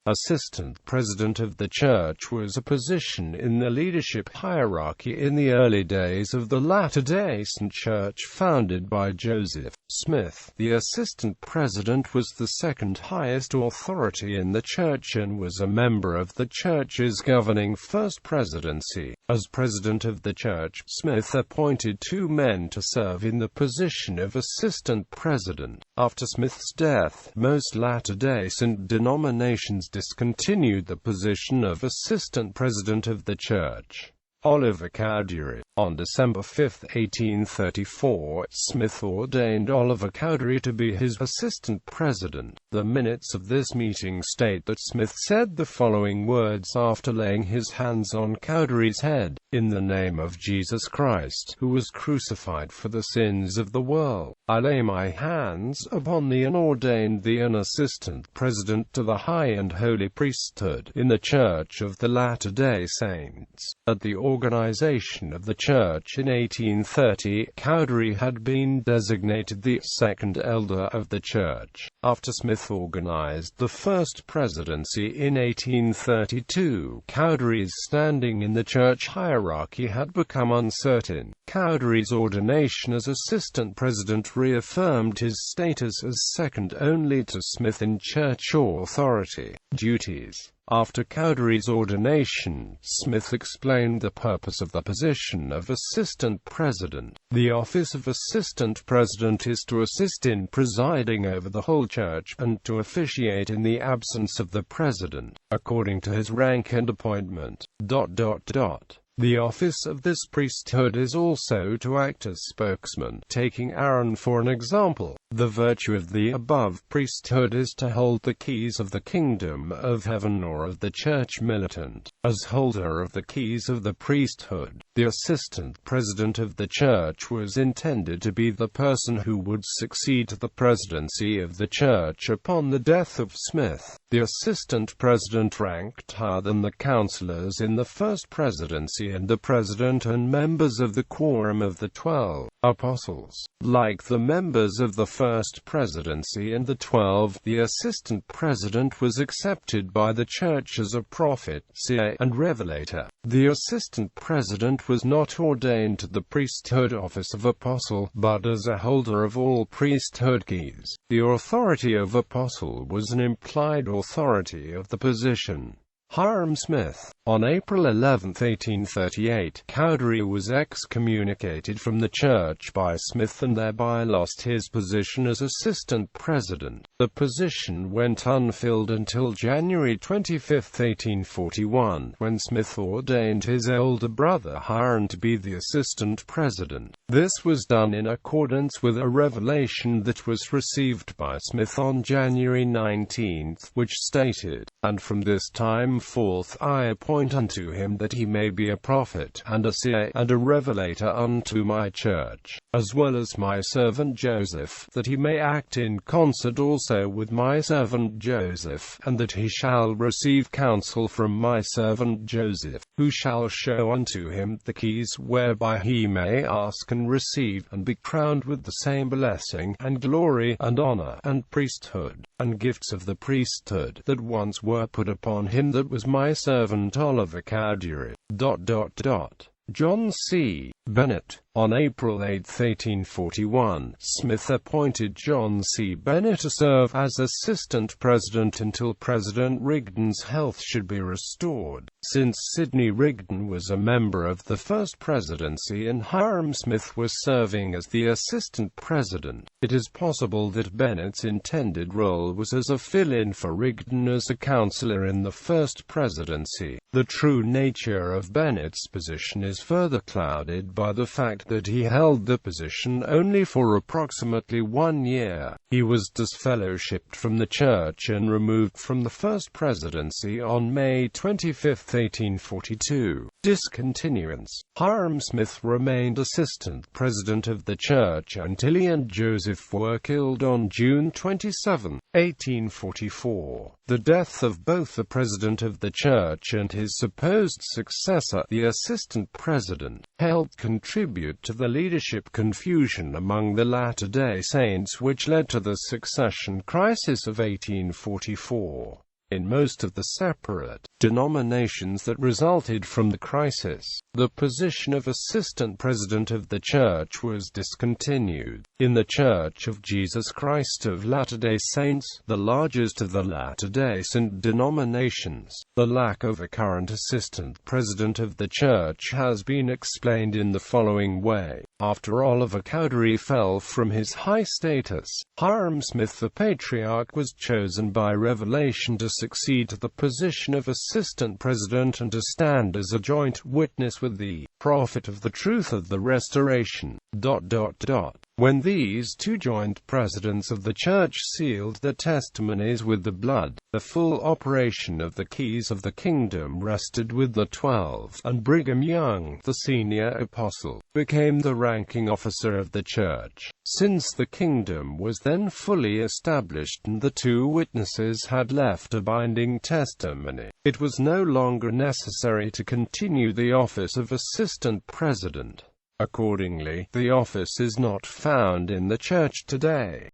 Assistant President of the Church was a position in the leadership hierarchy in the early days of the Latter-day Saint Church founded by Joseph Smith. The Assistant President was the second highest authority in the Church and was a member of the Church's governing First Presidency. As President of the Church, Smith appointed two men to serve in the position of Assistant President. After Smith's death, most Latter-day Saint denominations discontinued the position of Assistant President of the Church. Oliver Cowdery. On December 5, 1834, Smith ordained Oliver Cowdery to be his assistant president. The minutes of this meeting state that Smith said the following words after laying his hands on Cowdery's head: "In the name of Jesus Christ, who was crucified for the sins of the world, I lay my hands upon thee and ordained thee an assistant president to the high and holy priesthood in the Church of the Latter-day Saints." At the organization of the Church in 1830, Cowdery had been designated the second elder of the Church. After Smith organized the First Presidency in 1832, Cowdery's standing in the Church hierarchy had become uncertain. Cowdery's ordination as Assistant President reaffirmed his status as second only to Smith in Church authority duties. After Cowdery's ordination, Smith explained the purpose of the position of Assistant President. The office of Assistant President is to assist in presiding over the whole Church, and to officiate in the absence of the President, according to his rank and appointment. The office of this priesthood is also to act as spokesman. Taking Aaron for an example, the virtue of the above priesthood is to hold the keys of the kingdom of heaven or of the church militant. As holder of the keys of the priesthood, the assistant president of the church was intended to be the person who would succeed to the presidency of the church upon the death of Smith. The assistant president ranked higher than the councillors in the First Presidency and the president and members of the quorum of the 12 apostles. Like the members of the First Presidency and the 12, the assistant president was accepted by the church as a prophet, seer, and revelator. The assistant president was not ordained to the priesthood office of apostle, but as a holder of all priesthood keys. The authority of apostle was an implied authority of the position. Hiram Smith. On April 11, 1838, Cowdery was excommunicated from the church by Smith and thereby lost his position as assistant president. The position went unfilled until January 25, 1841, when Smith ordained his older brother Hiram to be the assistant president. This was done in accordance with a revelation that was received by Smith on January 19, which stated, "And from this time forth I appoint unto him that he may be a prophet, and a seer, and a revelator unto my church, as well as my servant Joseph, that he may act in concert also with my servant Joseph, and that he shall receive counsel from my servant Joseph, who shall show unto him the keys whereby he may ask and receive, and be crowned with the same blessing, and glory, and honor, and priesthood, and gifts of the priesthood, that once were put upon him that was my servant Oliver Cowdery." John C. Bennett. On April 8, 1841, Smith appointed John C. Bennett to serve as assistant president until President Rigdon's health should be restored. Since Sidney Rigdon was a member of the First Presidency and Hiram Smith was serving as the assistant president, it is possible that Bennett's intended role was as a fill-in for Rigdon as a counselor in the First Presidency. The true nature of Bennett's position is further clouded by the fact that he held the position only for approximately 1 year. He was disfellowshipped from the church and removed from the First Presidency on May 25, 1842. Discontinuance. Hiram Smith remained assistant president of the church until he and Joseph were killed on June 27, 1844. The death of both the president of the church and his supposed successor, the assistant president, helped contribute to the leadership confusion among the Latter-day Saints which led to the succession crisis of 1844. In most of the separate denominations that resulted from the crisis, the position of Assistant President of the Church was discontinued. In the Church of Jesus Christ of Latter-day Saints, the largest of the Latter-day Saint denominations, the lack of a current Assistant President of the Church has been explained in the following way. After Oliver Cowdery fell from his high status, Hiram Smith the Patriarch was chosen by revelation to succeed to the position of Assistant President and to stand as a joint witness with the prophet of the truth of the restoration. When these two joint presidents of the Church sealed their testimonies with the blood, the full operation of the keys of the kingdom rested with the 12, and Brigham Young, the senior apostle, became the ranking officer of the Church. Since the kingdom was then fully established and the two witnesses had left a binding testimony, it was no longer necessary to continue the office of Assistant President. Accordingly, the office is not found in the Church today.